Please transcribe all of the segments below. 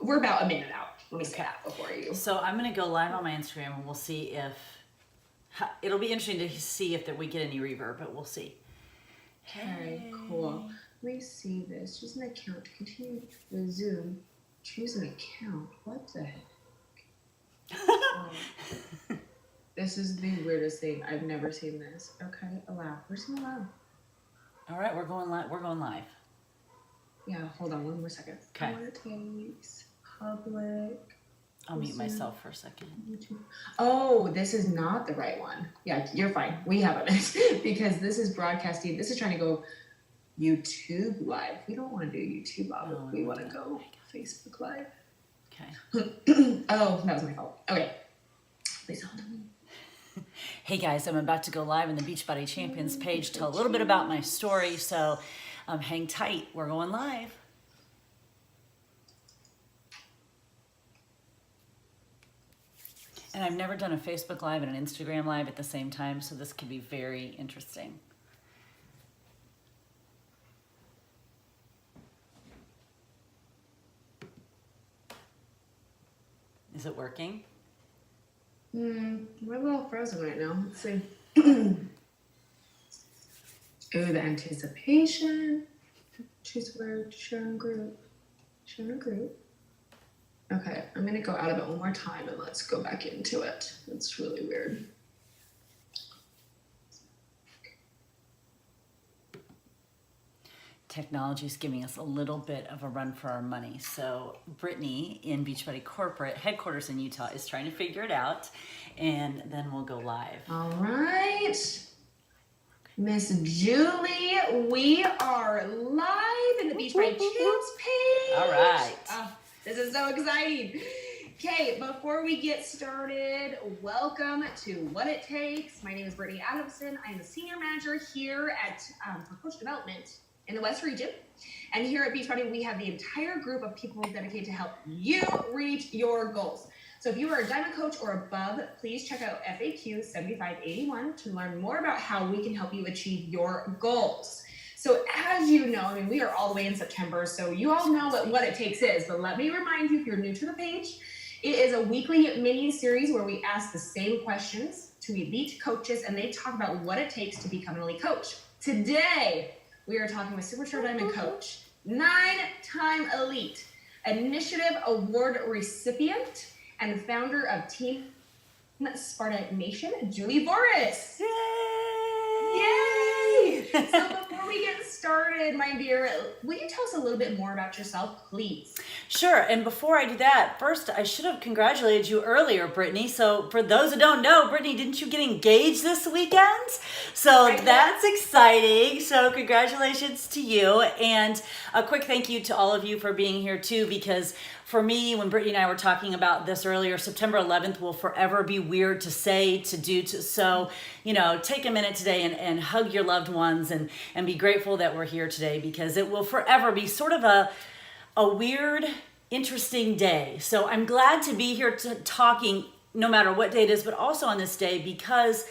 we're about a minute out. Let me say that before you. So I'm going to go live on my Instagram and we'll see if, it'll be interesting to see if we get any reverb, but we'll see. Okay, cool. Let me see this. Choose an account to continue the Zoom. Choose an account. What the heck? This is the weirdest thing. I've never seen this. Okay, allow. Where's the allow? All right, we're going live. We're going live. Yeah, hold on one more second. Okay. What it takes. Public. I'll mute myself for a second. YouTube. Oh, this is not the right one. Yeah, you're fine. We have a minute because this is broadcasting. This is trying to go YouTube live. We don't want to do YouTube live. No, we want to go Facebook live. Okay. Oh, that was my fault. Okay. Please hold on. Hey guys, I'm about to go live on the Beachbody Champions page, tell a little bit about my story, so hang tight. We're going live. And I've never done a Facebook Live and an Instagram Live at the same time, so this could be very interesting. Is it working? We're a little frozen right now. Let's see. Oh, the anticipation. Choose word, share in group. Share in group. Okay, I'm gonna go out of it one more time and let's go back into it. It's really weird. Technology is giving us a little bit of a run for our money. So Brittany in Beachbody Corporate headquarters in Utah is trying to figure it out, and then we'll go live. All right. Miss Julie, we are live in the Beachbody Champs page. All right. Oh, this is so exciting. Okay, before we get started, welcome to What It Takes. My name is Brittany Adamson. I am a senior manager here at for coach development in the West region. And here at Beachbody, we have the entire group of people dedicated to help you reach your goals. So if you are a diamond coach or above, please check out FAQ 7581 to learn more about how we can help you achieve your goals. So as you know, I mean, we are all the way in September, so you all know what it takes is, but let me remind you, if you're new to the page, it is a weekly mini series where we ask the same questions to elite coaches, and they talk about what it takes to become an elite coach. Today, we are talking with Superstar Diamond Coach, 9-time elite, Initiative Award recipient, and founder of Team Sparta Nation, Julie Boris. Yay! Yay! So before we get started, my dear, will you tell us a little bit more about yourself, please? Sure, and before I do that, first I should have congratulated you earlier, Brittany. So for those who don't know, Brittany, didn't you get engaged this weekend? So that's exciting. So congratulations to you, and a quick thank you to all of you for being here too, because for me, when Brittany and I were talking about this earlier, September 11th will forever be weird to say, to do. So, you know, take a minute today and hug your loved ones and be grateful that we're here today, because it will forever be sort of a weird, interesting day. So I'm glad to be here talking no matter what day it is, but also on this day because,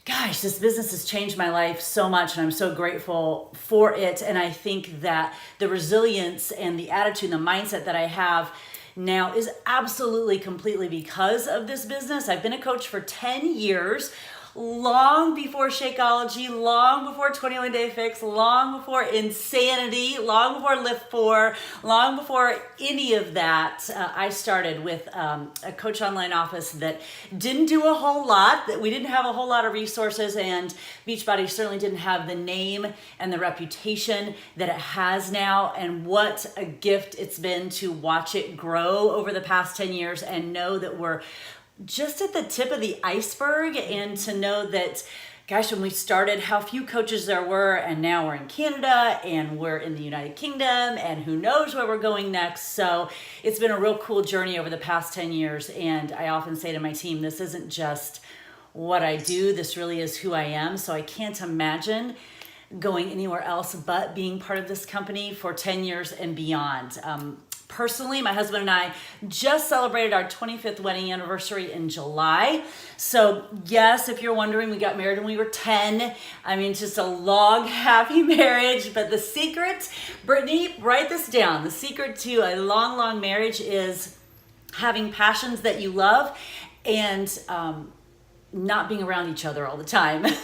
gosh, this business has changed my life so much, and I'm so grateful for it. And I think that the resilience and the attitude and the mindset that I have now is absolutely completely because of this business. I've been a coach for 10 years, long before Shakeology, long before 21 Day Fix, long before Insanity, long before Lift 4, long before any of that. I started with a coach online office that didn't do a whole lot, that we didn't have a whole lot of resources, and Beachbody certainly didn't have the name and the reputation that it has now. And what a gift it's been to watch it grow over the past 10 years and know that we're just at the tip of the iceberg, and to know that, gosh, when we started, how few coaches there were, and now we're in Canada and we're in the United Kingdom, and who knows where we're going next. So it's been a real cool journey over the past 10 years. And I often say to my team, this isn't just what I do, this really is who I am. So I can't imagine going anywhere else but being part of this company for 10 years and beyond. Personally, my husband and I just celebrated our 25th wedding anniversary in July. So yes, if you're wondering, we got married when we were 10. I mean, just a long, happy marriage. But the secret, Brittany, write this down. The secret to a long, long marriage is having passions that you love and not being around each other all the time. And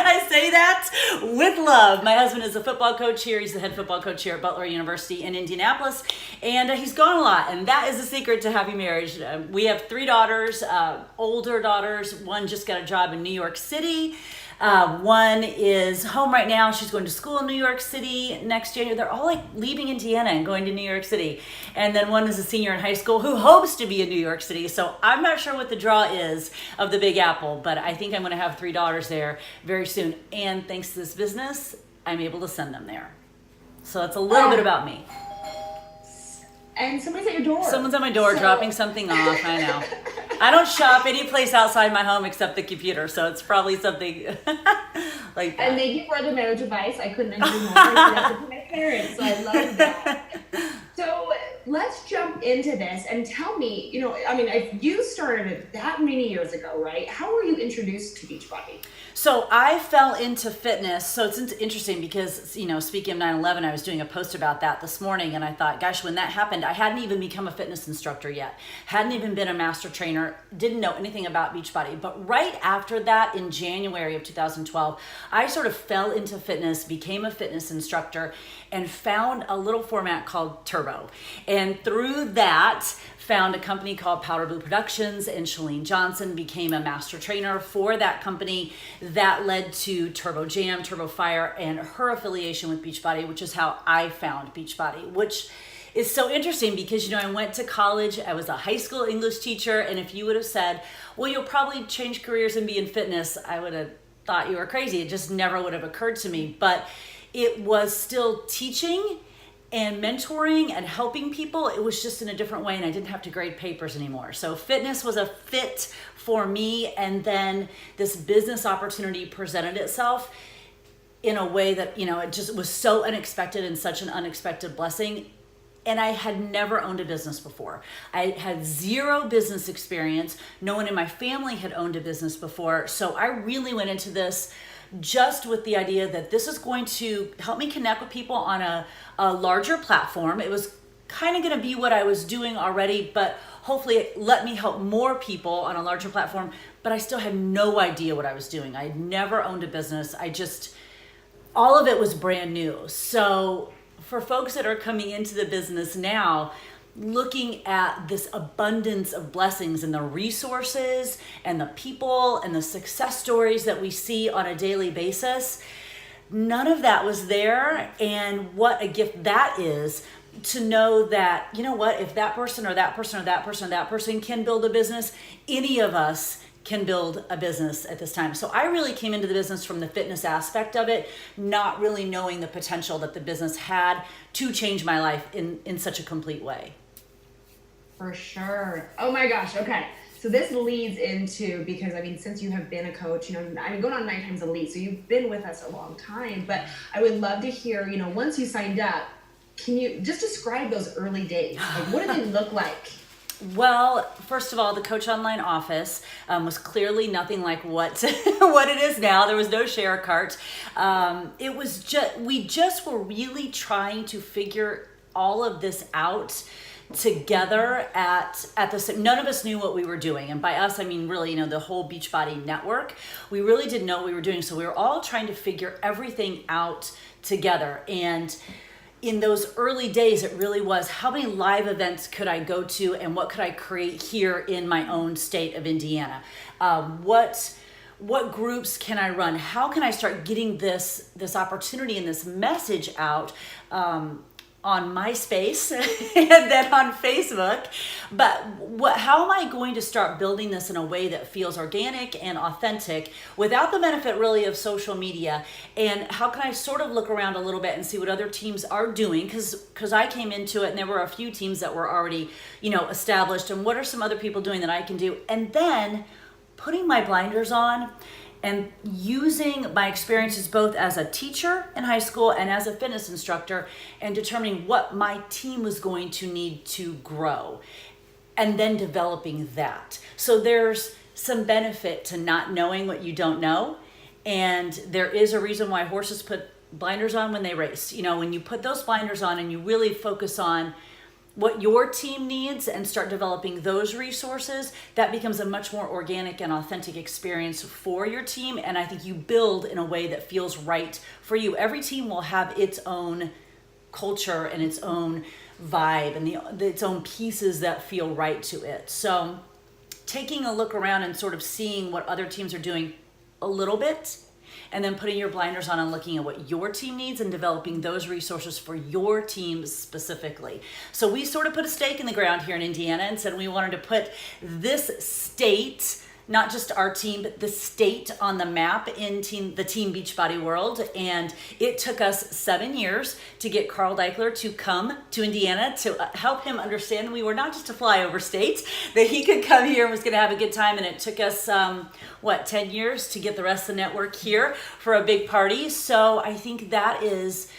I say that with love. My husband is a football coach here. He's the head football coach here at Butler University in Indianapolis. And he's gone a lot. And that is the secret to happy marriage. We have 3 daughters, older daughters. One just got a job in New York City. One is home right now. She's going to school in New York City next January. They're all like leaving Indiana and going to New York City. And then one is a senior in high school who hopes to be in New York City. So I'm not sure what the draw is of the Big Apple, but I think I'm going to have 3 daughters there very soon. And thanks to this business, I'm able to send them there. So that's a little bit about me. And somebody's at your door. Someone's at my door dropping something off. I know. I don't shop any place outside my home except the computer, so it's probably something like that. And they give further marriage advice. I couldn't agree more. I said that to my parents, so I love that. So let's jump into this and tell me, I mean, if you started it that many years ago, right? How were you introduced to Beachbody? So I fell into fitness. So it's interesting because, speaking of 9/11, I was doing a post about that this morning. And I thought, gosh, when that happened, I hadn't even become a fitness instructor yet. Hadn't even been a master trainer. Didn't know anything about Beachbody. But right after that, in January of 2012, I sort of fell into fitness, became a fitness instructor, and found a little format called Turbo. And through that, found a company called Powder Blue Productions, and Shalene Johnson became a master trainer for that company. That led to Turbo Jam, Turbo Fire, and her affiliation with Beachbody, which is how I found Beachbody, which is so interesting because, I went to college, I was a high school English teacher, and if you would have said, well, you'll probably change careers and be in fitness, I would have thought you were crazy. It just never would have occurred to me. But it was still teaching and mentoring and helping people. It was just in a different way, and I didn't have to grade papers anymore. So fitness was a fit for me, and then this business opportunity presented itself in a way that, it just was so unexpected and such an unexpected blessing. And I had never owned a business before. I had 0 business experience. No one in my family had owned a business before. So I really went into this just with the idea that this is going to help me connect with people on a larger platform. It was kind of going to be what I was doing already, but hopefully it let me help more people on a larger platform. But I still had no idea what I was doing. I had never owned a business. All of it was brand new. So for folks that are coming into the business now, looking at this abundance of blessings and the resources and the people and the success stories that we see on a daily basis, none of that was there. And what a gift that is to know that, if that person or that person or that person or that person can build a business, any of us can build a business at this time. So I really came into the business from the fitness aspect of it, not really knowing the potential that the business had to change my life in such a complete way. For sure. Oh my gosh. Okay. So this leads into, because since you have been a coach, going on 9 times elite, so you've been with us a long time, but I would love to hear, once you signed up, can you just describe those early days? Like, what did they look like? Well, first of all, the Coach Online office was clearly nothing like what it is now. There was no share cart. It was we just were really trying to figure all of this out together at the same. None of us knew what we were doing, and by us I mean really, the whole Beachbody network. We really didn't know what we were doing, so we were all trying to figure everything out together. And in those early days, it really was, how many live events could I go to, and what could I create here in my own state of Indiana? What groups can I run? How can I start getting this opportunity and this message out on MySpace and then on Facebook? But how am I going to start building this in a way that feels organic and authentic without the benefit really of social media? And how can I sort of look around a little bit and see what other teams are doing? Because I came into it and there were a few teams that were already, established. And what are some other people doing that I can do? And then putting my blinders on and using my experiences both as a teacher in high school and as a fitness instructor, and determining what my team was going to need to grow, and then developing that. So there's some benefit to not knowing what you don't know, and there is a reason why horses put blinders on when they race. You know, when you put those blinders on and you really focus on what your team needs and start developing those resources, that becomes a much more organic and authentic experience for your team. And I think you build in a way that feels right for you. Every team will have its own culture and its own vibe and its own pieces that feel right to it. So taking a look around and sort of seeing what other teams are doing a little bit, and then putting your blinders on and looking at what your team needs and developing those resources for your team specifically. So we sort of put a stake in the ground here in Indiana and said we wanted to put this state, not just our team, but the state on the map in the Team Beachbody world. And it took us 7 years to get Carl Deichler to come to Indiana to help him understand we were not just a flyover state, that he could come here and was gonna have a good time. And it took us, 10 years to get the rest of the network here for a big party. So I think that is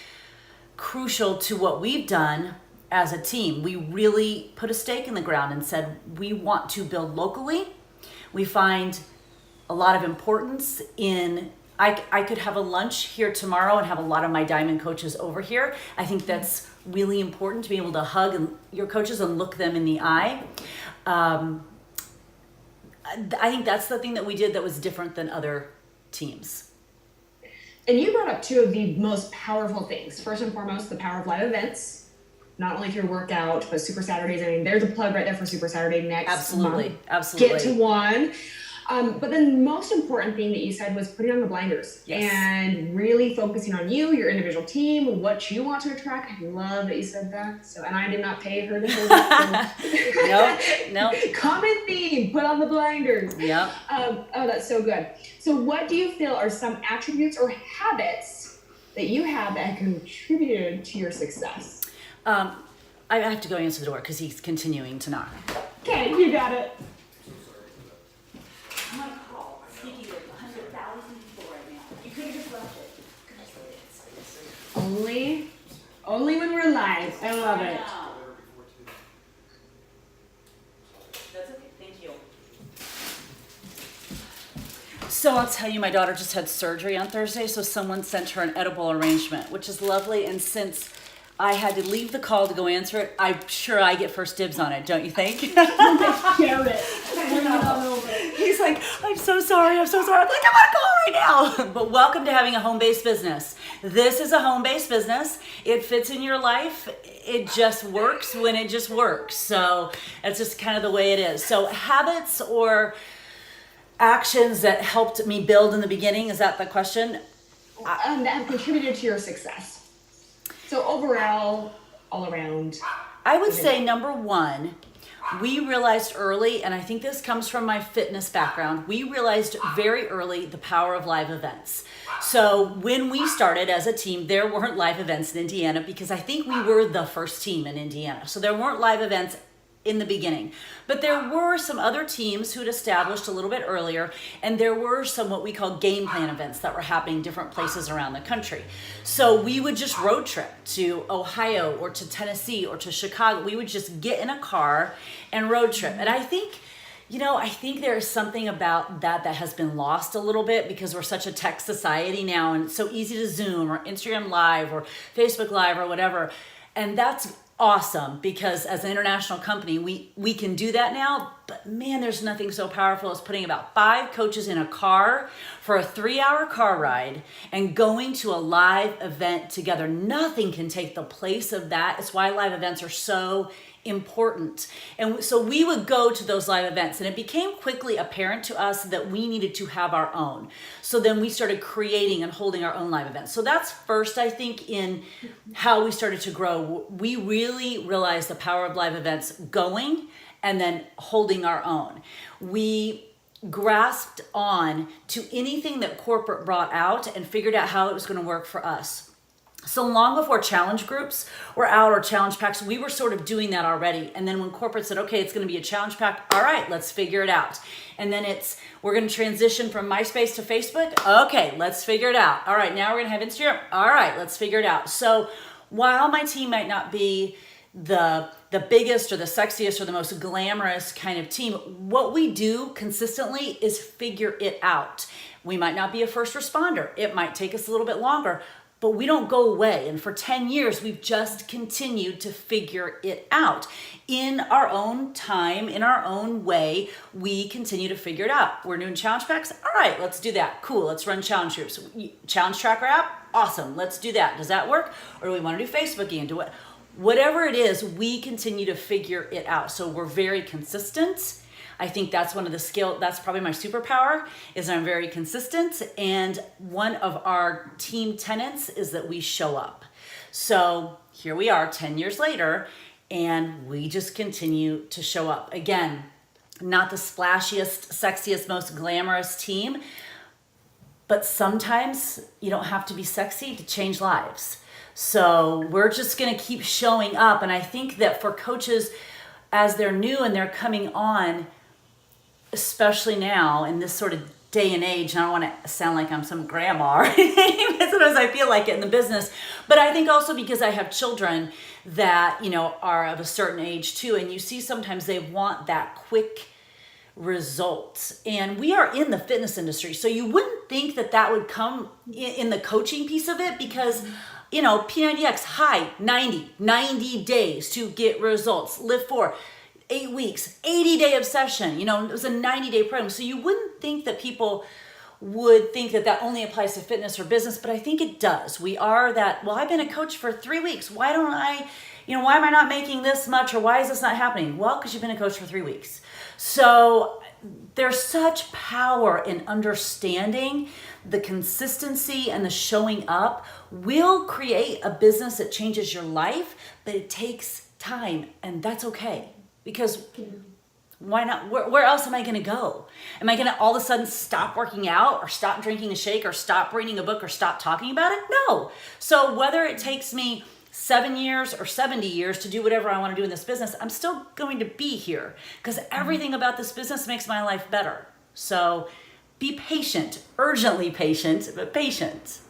crucial to what we've done as a team. We really put a stake in the ground and said, we want to build locally. We find a lot of importance in, I could have a lunch here tomorrow and have a lot of my diamond coaches over here. I think that's really important to be able to hug your coaches and look them in the eye. I think that's the thing that we did that was different than other teams. And you brought up two of the most powerful things. First and foremost, the power of live events. Not only through workout, but Super Saturdays. I mean, there's a plug right there for Super Saturday next month. Absolutely. Get to one. But the most important thing that you said was putting on the blinders. Yes. And really focusing on you, your individual team, what you want to attract. I love that you said that. So, and I did not pay her to say that. No. Common theme, put on the blinders. Yeah. Oh, that's so good. So what do you feel are some attributes or habits that you have that have contributed to your success? I have to go answer the door because he's continuing to knock. Okay, you got it. I'm like, speaking of 100,000 people right now. You could have just left it. Only when we're live. I love it. That's okay. Thank you. So I'll tell you, my daughter just had surgery on Thursday, so someone sent her an edible arrangement, which is lovely. And since I had to leave the call to go answer it, I'm sure I get first dibs on it, don't you think? Share it. He's like, I'm so sorry. I'm like, I'm on a call right now. But welcome to having a home-based business. This is a home-based business. It fits in your life. It just works when it just works. So that's just kind of the way it is. So habits or actions that helped me build in the beginning, is that the question? That have contributed to your success. So overall, all around. I would say number one, we realized early, and I think this comes from my fitness background, we realized very early the power of live events. So when we started as a team, there weren't live events in Indiana because I think we were the first team in Indiana. So there weren't live events in the beginning. But there were some other teams who'd established a little bit earlier, and there were some what we call game plan events that were happening in different places around the country. So we would just road trip to Ohio or to Tennessee or to Chicago. We would just get in a car and road trip. And I think there is something about that has been lost a little bit because we're such a tech society now, and it's so easy to Zoom or Instagram Live or Facebook Live or whatever. And that's awesome because as an international company, we can do that now. But man, there's nothing so powerful as putting about 5 coaches in a car for a 3-hour car ride and going to a live event together. Nothing can take the place of that. It's why live events are so important. And so we would go to those live events, and it became quickly apparent to us that we needed to have our own. So then we started creating and holding our own live events. So that's first, I think, in how we started to grow. We really realized the power of live events going and then holding our own. We grasped on to anything that corporate brought out and figured out how it was going to work for us. So long before challenge groups were out or challenge packs, we were sort of doing that already. And then when corporate said, okay, it's going to be a challenge pack, all right, let's figure it out. And then we're going to transition from MySpace to Facebook. Okay, let's figure it out. All right, now we're going to have Instagram. All right, let's figure it out. So while my team might not be the biggest or the sexiest or the most glamorous kind of team, what we do consistently is figure it out. We might not be a first responder. It might take us a little bit longer, but we don't go away. And for 10 years, we've just continued to figure it out. In our own time, in our own way, we continue to figure it out. We're doing challenge packs. All right, let's do that. Cool, let's run challenge groups. Challenge tracker app, awesome, let's do that. Does that work? Or do we want to do Facebook again? Whatever it is, we continue to figure it out. So we're very consistent. I think that's one of the that's probably my superpower, is I'm very consistent. And one of our team tenets is that we show up. So here we are 10 years later, and we just continue to show up. Again, not the splashiest, sexiest, most glamorous team, but sometimes you don't have to be sexy to change lives. So we're just going to keep showing up. And I think that for coaches, as they're new and they're coming on, especially now in this sort of day and age, and I don't want to sound like I'm some grandma or anything, sometimes I feel like it in the business, but I think also because I have children that, are of a certain age too, and you see sometimes they want that quick results. And we are in the fitness industry, so you wouldn't think that would come in the coaching piece of it, because P90X, high 90 days to get results, live for 8 weeks, 80-day obsession, it was a 90-day program. So you wouldn't think that people would think that only applies to fitness or business, but I think it does. We are that, well, I've been a coach for 3 weeks. Why don't I, why am I not making this much, or why is this not happening? Well, because you've been a coach for 3 weeks. So there's such power in understanding the consistency, and the showing up will create a business that changes your life, but it takes time, and that's okay. Because why not? Where else am I going to go? Am I going to all of a sudden stop working out, or stop drinking a shake, or stop reading a book, or stop talking about it? No. So whether it takes me 7 years or 70 years to do whatever I want to do in this business, I'm still going to be here, because everything about this business makes my life better. So be patient, urgently patient, but patient.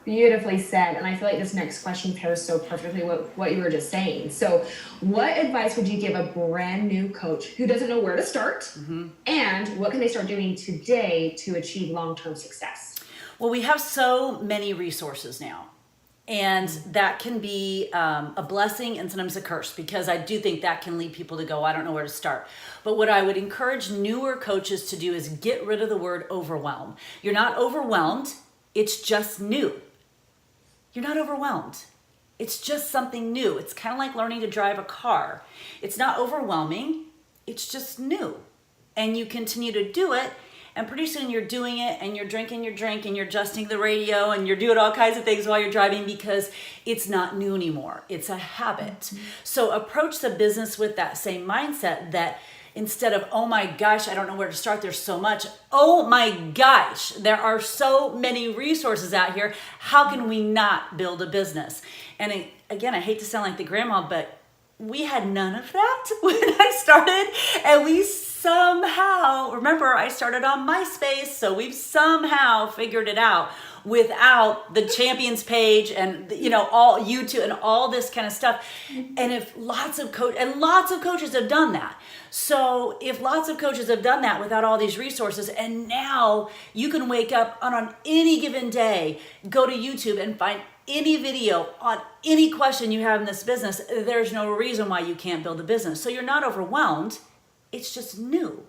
Beautifully said. And I feel like this next question pairs so perfectly what you were just saying. So what advice would you give a brand new coach who doesn't know where to start? Mm-hmm. And what can they start doing today to achieve long-term success? Well, we have so many resources now. And that can be a blessing and sometimes a curse, because I do think that can lead people to go, I don't know where to start. But what I would encourage newer coaches to do is get rid of the word overwhelm. You're not overwhelmed. It's just new. You're not overwhelmed. It's just something new. It's kind of like learning to drive a car. It's not overwhelming. It's just new. And you continue to do it. And pretty soon you're doing it, and you're drinking your drink, and you're adjusting the radio, and you're doing all kinds of things while you're driving, because it's not new anymore. It's a habit. Mm-hmm. So approach the business with that same mindset, that instead of, oh my gosh, I don't know where to start, there's so much. Oh my gosh, there are so many resources out here. How can we not build a business? And again, I hate to sound like the grandma, but we had none of that when I started, and we somehow, remember, I started on MySpace, so we've somehow figured it out without the Champions page and all YouTube and all this kind of stuff. And if lots of coaches have done that. So if lots of coaches have done that without all these resources, and now you can wake up on any given day, go to YouTube and find any video on any question you have in this business, there's no reason why you can't build a business. So you're not overwhelmed. It's just new.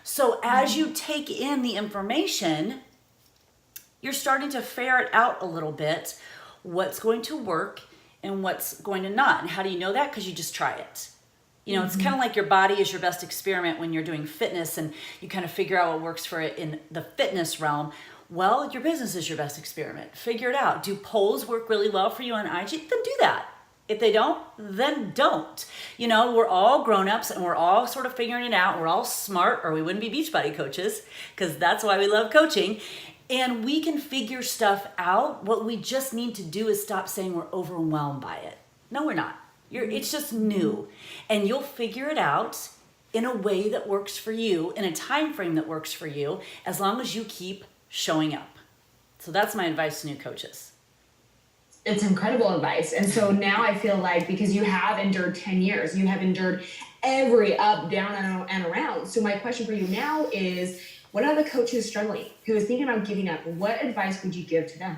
So as you take in the information, you're starting to ferret out a little bit what's going to work and what's going to not. And how do you know that? Because you just try it. It's kind of like your body is your best experiment when you're doing fitness, and you kind of figure out what works for it in the fitness realm. Well, your business is your best experiment. Figure it out. Do polls work really well for you on IG? Then do that. If they don't, then don't. We're all grown-ups, and we're all sort of figuring it out. We're all smart, or we wouldn't be Beachbody coaches, because that's why we love coaching. And we can figure stuff out. What we just need to do is stop saying we're overwhelmed by it. No, we're not. It's just new. And you'll figure it out in a way that works for you, in a time frame that works for you, as long as you keep showing up. So that's my advice to new coaches. It's incredible advice. And so now I feel like, because you have endured 10 years, you have endured every up, down, and around. So my question for you now is, what are the coaches struggling, who is thinking about giving up? What advice would you give to them?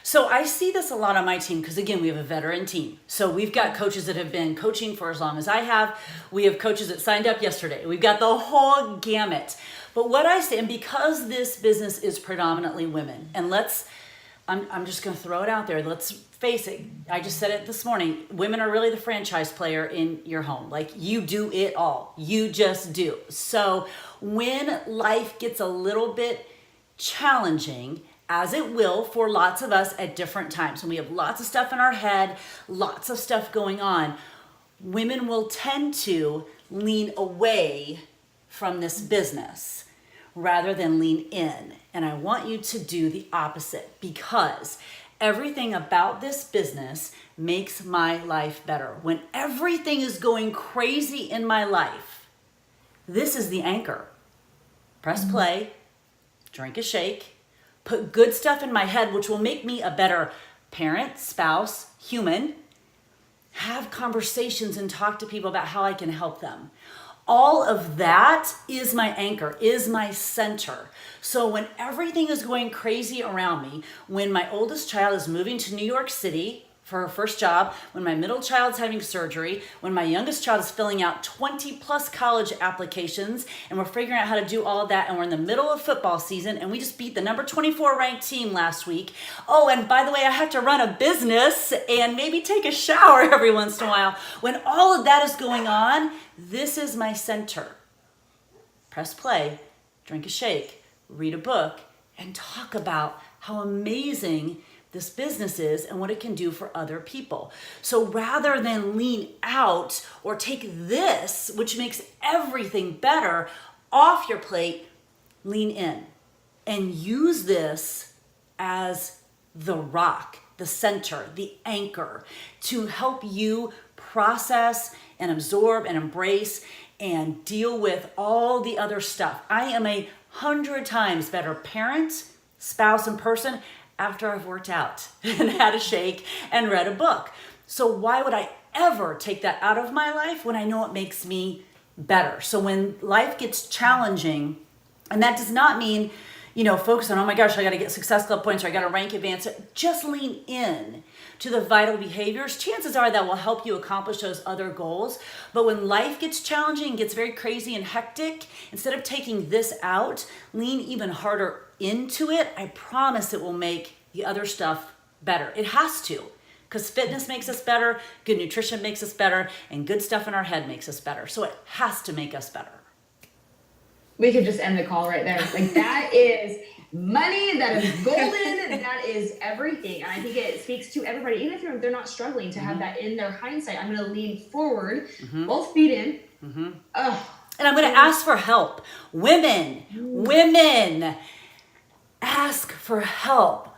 So I see this a lot on my team because, again, we have a veteran team. So we've got coaches that have been coaching for as long as I have. We have coaches that signed up yesterday. We've got the whole gamut. But what I say, and because this business is predominantly women, and I'm just going to throw it out there. Let's face it. I just said it this morning. Women are really the franchise player in your home. Like, you do it all. You just do. So when life gets a little bit challenging, as it will for lots of us at different times, and we have lots of stuff in our head, lots of stuff going on, women will tend to lean away from this business rather than lean in. And I want you to do the opposite, because everything about this business makes my life better. When everything is going crazy in my life, this is the anchor. Press play, drink a shake, put good stuff in my head, which will make me a better parent, spouse, human. Have conversations and talk to people about how I can help them. All of that is my anchor, is my center. So when everything is going crazy around me, when my oldest child is moving to New York City for her first job, when my middle child's having surgery, when my youngest child is filling out 20 plus college applications, and we're figuring out how to do all of that, and we're in the middle of football season, and we just beat the number 24 ranked team last week. Oh, and by the way, I have to run a business and maybe take a shower every once in a while. When all of that is going on, this is my center. Press play, drink a shake, read a book, and talk about how amazing this business is and what it can do for other people. So rather than lean out or take this, which makes everything better, off your plate, lean in and use this as the rock, the center, the anchor to help you process and absorb and embrace and deal with all the other stuff. I am 100 times better parent, spouse, and person after I've worked out and had a shake and read a book. So why would I ever take that out of my life when I know it makes me better? So when life gets challenging, and that does not mean, focus on, oh my gosh, I got to get Success Club points or I got to rank advance. Just lean in to the vital behaviors. Chances are that will help you accomplish those other goals. But when life gets challenging and gets very crazy and hectic, instead of taking this out, lean even harder into it. I promise it will make the other stuff better. It has to, because fitness makes us better, good nutrition makes us better, and good stuff in our head makes us better. So it has to make us better. We could just end the call right there. Like, that is money, that is golden, that is everything. And I think it speaks to everybody, even if they're not struggling, to have that in their hindsight. I'm going to lean forward, both feet in. And I'm going to ask for help. Women, ask for help.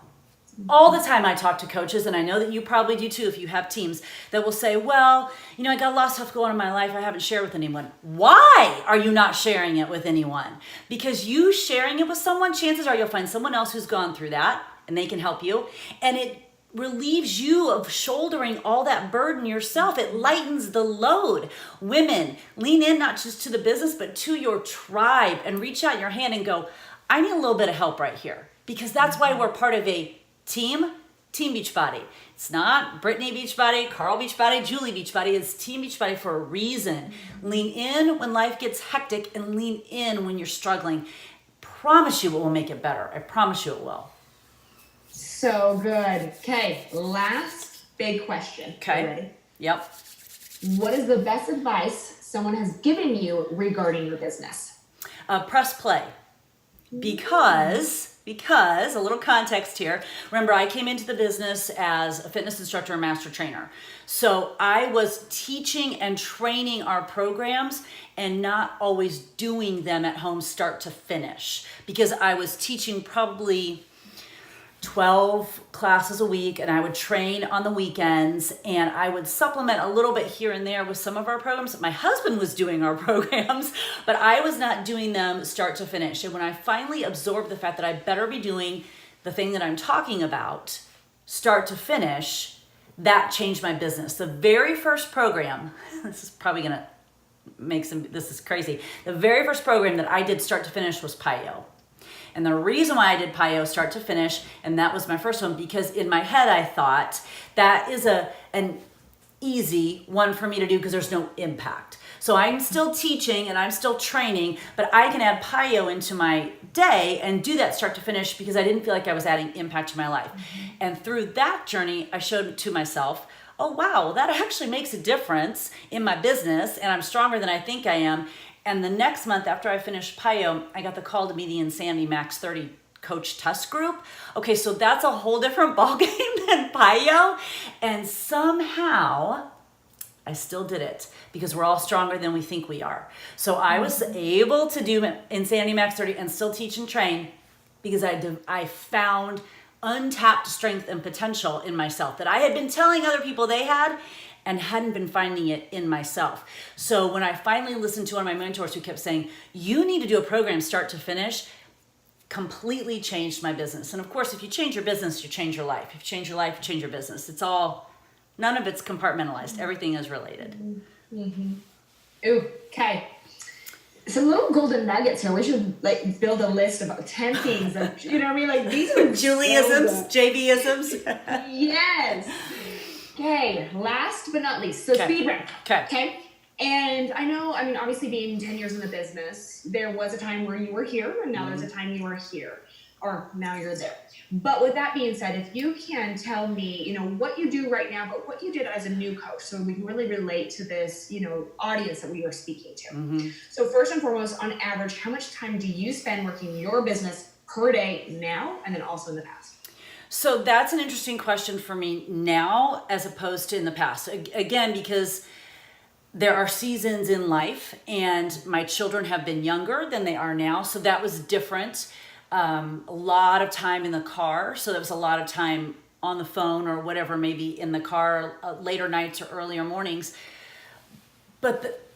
All the time I talk to coaches, and I know that you probably do too if you have teams, that will say, well, I got a lot of stuff going on in my life I haven't shared with anyone. Why are you not sharing it with anyone? Because you sharing it with someone, chances are you'll find someone else who's gone through that and they can help you. And it relieves you of shouldering all that burden yourself. It lightens the load. Women, lean in not just to the business, but to your tribe and reach out your hand and go, I need a little bit of help right here, because that's why we're part of a team Beachbody. It's not Brittany Beachbody, Carl Beachbody, Julie Beachbody. It's Team Beachbody for a reason. Lean in when life gets hectic and lean in when you're struggling. Promise you it will make it better. I promise you it will. So good. Okay, last big question. Okay. Ready? Yep. What is the best advice someone has given you regarding your business? Press play. Because because, a little context here, remember I came into the business as a fitness instructor and master trainer. So I was teaching and training our programs and not always doing them at home start to finish, because I was teaching probably 12 classes a week, and I would train on the weekends, and I would supplement a little bit here and there with some of our programs. My husband was doing our programs, but I was not doing them start to finish. And when I finally absorbed the fact that I better be doing the thing that I'm talking about start to finish, that changed my business. The very first program, this is probably gonna make this is crazy. The very first program that I did start to finish was PIO. And the reason why I did PIO start to finish, and that was my first one, because in my head I thought that is an easy one for me to do because there's no impact. So I'm still teaching and I'm still training, but I can add PIO into my day and do that start to finish because I didn't feel like I was adding impact to my life. And through that journey, I showed to myself, oh wow, that actually makes a difference in my business, and I'm stronger than I think I am. And the next month after I finished PIO, I got the call to be the Insanity Max 30 coach test group. Okay, so that's a whole different ballgame than PIO. And somehow I still did it because we're all stronger than we think we are. So I was able to do Insanity Max 30 and still teach and train because I found untapped strength and potential in myself that I had been telling other people they had and hadn't been finding it in myself. So when I finally listened to one of my mentors who kept saying, you need to do a program start to finish, completely changed my business. And of course, if you change your business, you change your life. If you change your life, you change your business. It's all, none of it's compartmentalized. Everything is related. Mm-hmm. Ooh, okay. Some little golden nuggets here. We should build a list of about 10 things that, you know what I mean? Like these are Juliisms, JV-isms. Yes. Okay, last but not least, so speed round. Okay. And I know, I mean, obviously being 10 years in the business, there was a time where you were here, and now there's a time you are here, or now you're there. But with that being said, if you can tell me, you know, what you do right now, but what you did as a new coach, so we can really relate to this, you know, audience that we are speaking to. So first and foremost, on average, how much time do you spend working your business per day now, and then also in the past? So that's an interesting question for me now as opposed to in the past. Again, because there are seasons in life and my children have been younger than they are now. So that was different. A lot of time in the car. So that was a lot of time on the phone or whatever, maybe in the car, later nights or earlier mornings. But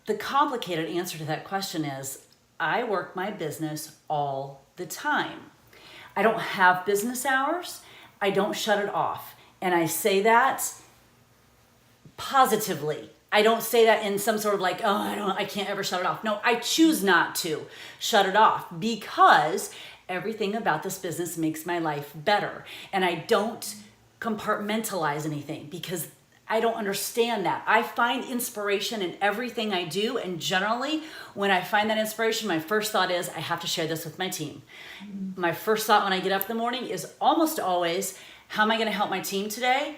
the complicated answer to that question is I work my business all the time. I don't have business hours. I don't shut it off. And I say that positively. I don't say that in some sort of like, oh, I can't ever shut it off. No, I choose not to shut it off because everything about this business makes my life better. And I don't compartmentalize anything because I don't understand that. I find inspiration in everything I do. And generally, when I find that inspiration, my first thought is, I have to share this with my team. My first thought when I get up in the morning is almost always, how am I going to help my team today?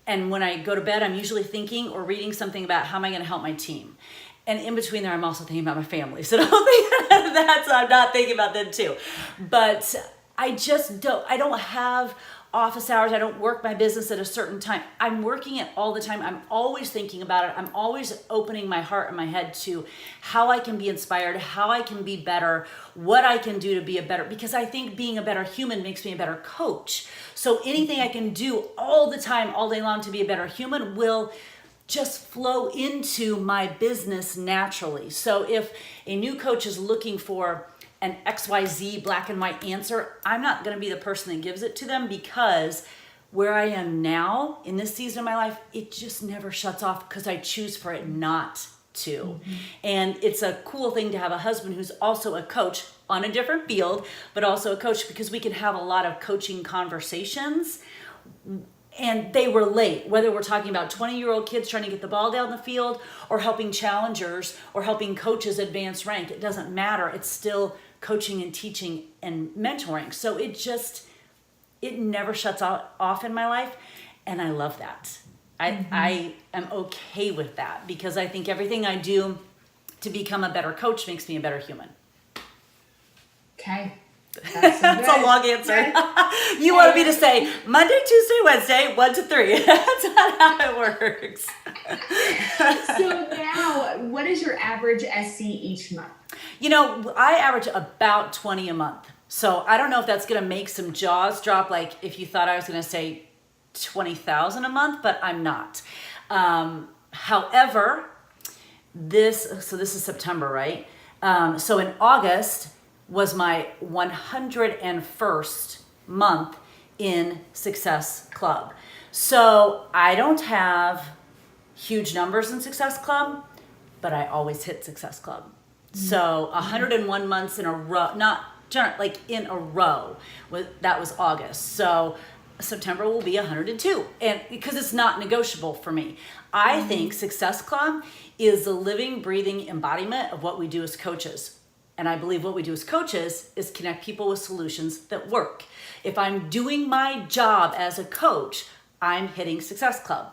And when I go to bed, I'm usually thinking or reading something about how am I going to help my team. And in between there, I'm also thinking about my family. So don't think I'm not thinking about them too. But I don't have office hours. I don't work my business at a certain time. I'm working it all the time. I'm always thinking about it. I'm always opening my heart and my head to how I can be inspired, how I can be better, what I can do to be a better, because I think being a better human makes me a better coach. So anything I can do all the time, all day long to be a better human will just flow into my business naturally. So if a new coach is looking for an XYZ black and white answer, I'm not going to be the person that gives it to them because where I am now in this season of my life, it just never shuts off because I choose for it not to. And it's a cool thing to have a husband who's also a coach on a different field, but also a coach because we can have a lot of coaching conversations and they relate, whether we're talking about 20-year-old kids trying to get the ball down the field or helping challengers or helping coaches advance rank. It doesn't matter. It's still coaching and teaching and mentoring. So it never shuts off in my life. And I love that. I am okay with that because I think everything I do to become a better coach makes me a better human. Okay. That's a long answer. You wanted me to say Monday, Tuesday, Wednesday, 1 to 3. That's not how it works. So now, what is your average SC each month? I average about 20 a month. So I don't know if that's going to make some jaws drop, like if you thought I was going to say 20,000 a month, but I'm not. However, this is September, right? So in August was my 101st month in Success Club. So I don't have huge numbers in Success Club, but I always hit Success Club. So 101 months in a row, not like in a row, that was August. So September will be 102, and because it's not negotiable for me. I think Success Club is the living, breathing embodiment of what we do as coaches. And I believe what we do as coaches is connect people with solutions that work. If I'm doing my job as a coach, I'm hitting Success Club.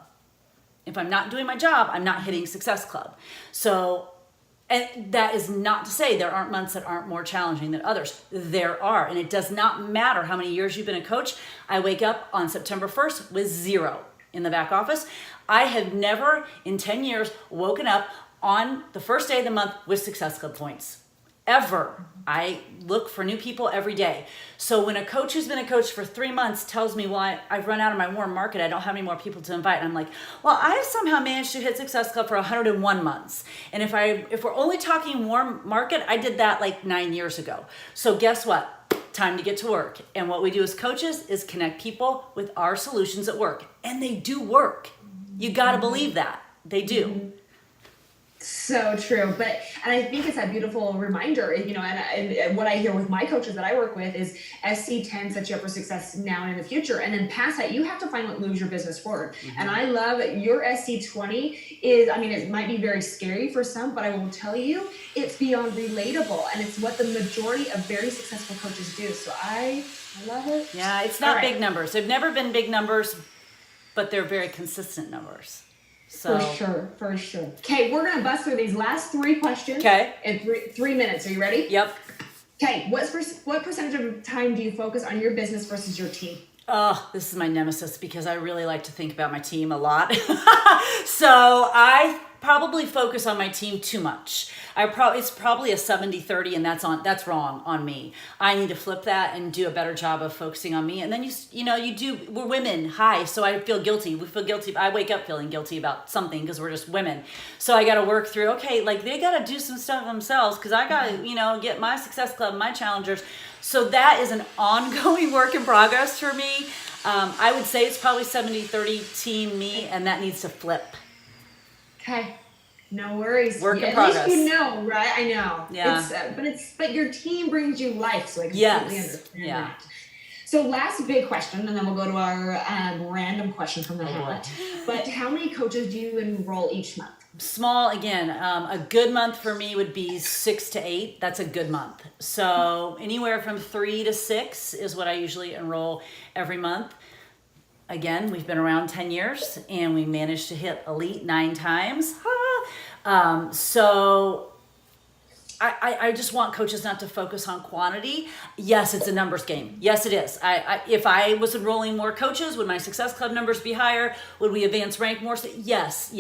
If I'm not doing my job, I'm not hitting Success Club. So, and that is not to say there aren't months that aren't more challenging than others. There are, and it does not matter how many years you've been a coach. I wake up on September 1st with 0 in the back office. I have never in 10 years woken up on the first day of the month with Success Club points. Ever. I look for new people every day. So when a coach who's been a coach for 3 months tells me, well, I've run out of my warm market, I don't have any more people to invite, and I'm like, well, I've somehow managed to hit Success Club for 101 months. And if we're only talking warm market, I did that like 9 years ago. So guess what? Time to get to work. And what we do as coaches is connect people with our solutions at work. And they do work. You got to believe that. They do. So true. And I think it's that beautiful reminder, and what I hear with my coaches that I work with is SC10 sets you up for success now and in the future. And then past that, you have to find what moves your business forward. And I love your SC20 it might be very scary for some, but I will tell you, it's beyond relatable. And it's what the majority of very successful coaches do. So I love it. Yeah, it's not big numbers. They've never been big numbers, but they're very consistent numbers. So. For sure. Okay, we're gonna bust through these last 3 questions. Okay. In 3 minutes. Are you ready? Yep. Okay. What percentage of time do you focus on your business versus your team? Oh, this is my nemesis because I really like to think about my team a lot. So I probably focus on my team too much. It's probably a 70-30, and that's wrong on me. I need to flip that and do a better job of focusing on me. And then we're women, so I feel guilty. We feel guilty. I wake up feeling guilty about something because we're just women. So I got to work through, okay, like they got to do some stuff themselves because I got to, get my Success Club, my challengers. So that is an ongoing work in progress for me. I would say it's probably 70-30 team me, and that needs to flip. Okay. No worries. Work in progress. At least you know, right? I know. Yeah. But your team brings you life, so I completely understand that. So last big question, and then we'll go to our random question from the hat. But how many coaches do you enroll each month? Small, again. A good month for me would be 6 to 8. That's a good month. So anywhere from 3 to 6 is what I usually enroll every month. Again, we've been around 10 years, and we managed to hit elite 9 times. So I just want coaches not to focus on quantity. Yes, it's a numbers game. Yes, it is. If I was enrolling more coaches, would my Success Club numbers be higher? Would we advance rank more? Yes.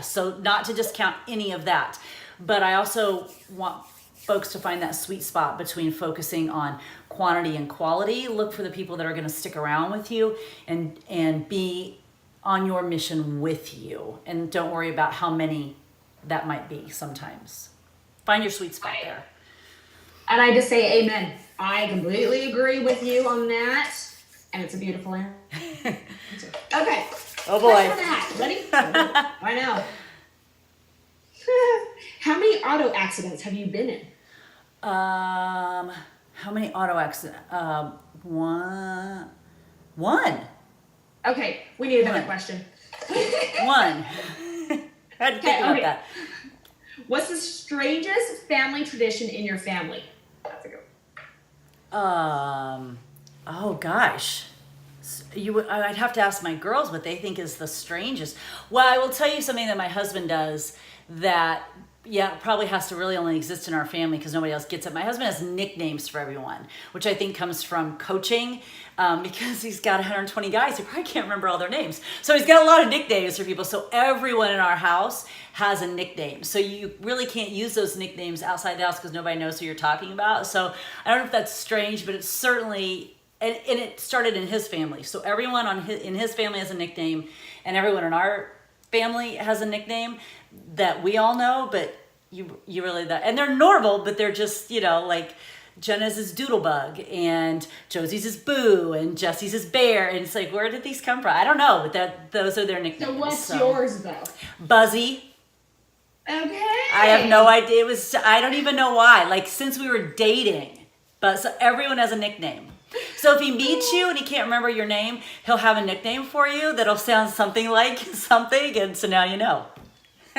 So not to discount any of that. But I also want folks to find that sweet spot between focusing on quantity and quality. Look for the people that are going to stick around with you and be on your mission with you. And don't worry about how many that might be sometimes. Find your sweet spot there. And I just say amen. I completely agree with you on that. And it's a beautiful answer. Okay. Oh boy. Ready? I know. How many auto accidents have you been in? How many auto accidents? One. Okay, we need another question. One. I had to think about that. What's the strangest family tradition in your family? That's a good one. Oh gosh. I'd have to ask my girls what they think is the strangest. Well, I will tell you something that my husband does that yeah, it probably has to really only exist in our family because nobody else gets it. My husband has nicknames for everyone, which I think comes from coaching, because he's got 120 guys. He probably can't remember all their names. So he's got a lot of nicknames for people. So everyone in our house has a nickname. So you really can't use those nicknames outside the house because nobody knows who you're talking about. So I don't know if that's strange, but it's certainly, and it started in his family. So everyone in his family has a nickname, and everyone in our family has a nickname that we all know, but you really, that, and they're normal, but they're just, like Jenna's is Doodlebug, and Josie's is Boo, and Jesse's is Bear, and it's like, where did these come from? I don't know, but those are their nicknames. So what's yours though? Buzzy. Okay. I have no idea. I don't even know why. Like, since we were dating, but so everyone has a nickname. So if he meets you and he can't remember your name, he'll have a nickname for you that'll sound something like something, and so now you know.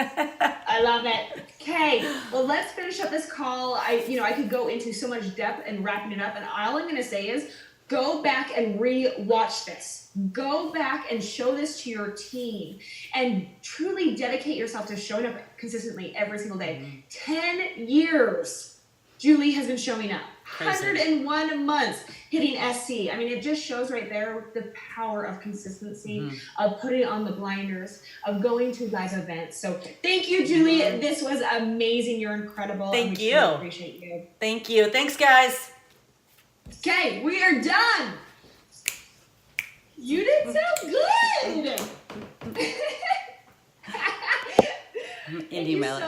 I love it. Okay, well, let's finish up this call. I could go into so much depth and wrapping it up, and all I'm going to say is go back and re-watch this. Go back and show this to your team and truly dedicate yourself to showing up consistently every single day. 10 years Julie has been showing up. Crazy. 101 months hitting SC. I mean, it just shows right there the power of consistency, of putting on the blinders, of going to live events. So thank you, Julie. This was amazing. You're incredible. Thank you. Truly appreciate you. Thank you. Thanks, guys. Okay, we are done. You did so good. Indie Melody.